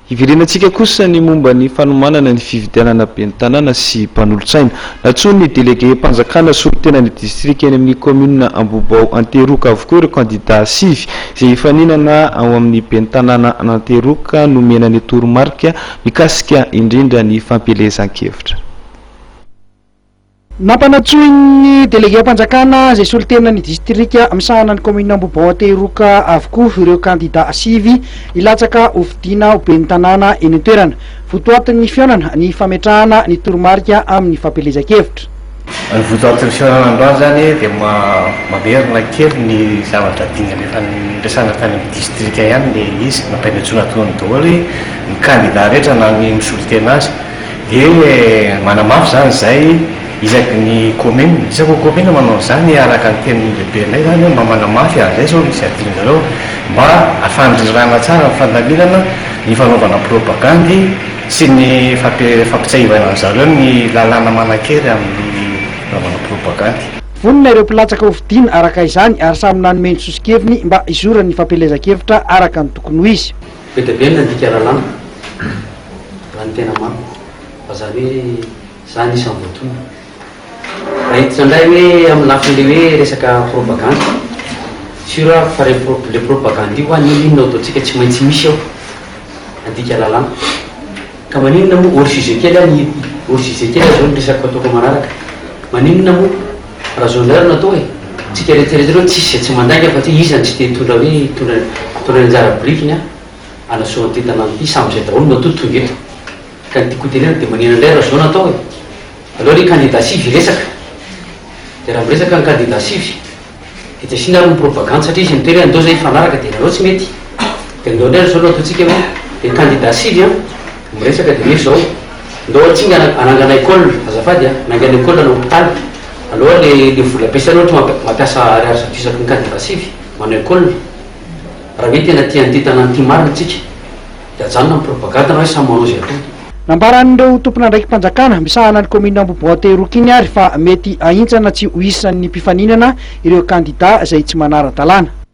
Ivirenantsika kosa ny momba ny fanomanana ny fividianana ben'ny tanàna sy mpanolotsaina. Natsoa ny délégué mpanjakana solitena ny distrika eny amin'ny commune Ambobao Anteroka avokoa ireo candidat sivy izay ifaninana ao amin'ny ben'ny tanàna Anteroka nomena ny toromarika mikasika indrindra ny fampelezan-kevitra. Nampanatsoiny délégué mpanjakana izay solitena ny distrika misahana ny commune Ambobao Anteroka avokoa ireo candidat sivy ilatsaka hovidiana ho ben'ny tanàna eny an-toerana. Votoatin'ny fihaonana ny fametrahana ny toromarika amin'ny fampelezan-kevitra. Ny votoatin'ny fihaonana androany zany dia mamerina kely ny zavatra dingana efa niresana tany amin'ny distrika ihany le izy mampianatsoana tonony daholo ny candidat rehetra na ny misolitena azy dia manamafy zany zay isaky ny commune isaky commune manao zany araka ny tenin'ny lehibenay zany mba manamafy zay zao misy adiny zareo mba afandrirana tsara fandaminana ny fanaovana propagandy sy ny fampitsahivana zareo ny lalàna manan-kery amin'ny fanaovana propagandy. Vonona ireo mpilatsaka hovidiana araka izany ary samy nanome sosikeviny mba izorany fampelezan-kevitra araka ny tokony ho izy. Be dia be ny andika lalàna raha ny tena maro fa zany hoe zany isan'ny voatony. Raha hititra indray hoe amin'ny lafin'le hoe resaka propagandy sur fa le propagandy io aninona ataontsika tsy maintsy misy ao andika lalàna ka maninona moa hors-sujet kely any hors-sujet kely zao ny resaka ataoko manaraka maninona moa raha zao ndray natao hoe tsika rehetrarehetra reo tsisy tsy mandaika fa tsy isany tsy te hitondra hoe hitondra ny anjara borikiny anasoana ty tanàna ty sambyzay daholo matoa tonga eto ka ny tiako tenena dia manina indray raha zao natao hoe aloha ny candidat sivy resaka dia raha miresaka ny candidat sivy dia tsy asina ary ny propagande satria izy mitoery andao zay fanaraka dia nareo tsy mety dia ndao indray zao ataontsika hoe dia candidat sivy miresaka dia misy zao ndao atsinga anangana école azafady anangana école na hôpital aloha le vola ampiasaina ohatra mampiasa ariary isaky ny candidat sivy manao école raha hoe tena tia ny tanàna ty marina tsika dia ajanona amin'ny propagande na hoe samy manao zay atao. Nambaran'ireo tompona ndraiky mpanjakana misahana ny commune Ambobao Anteroka iny ary fa mety ahintsana tsy ho isan'ny mpifaninana ireo candidat izay tsy manara-dalàna.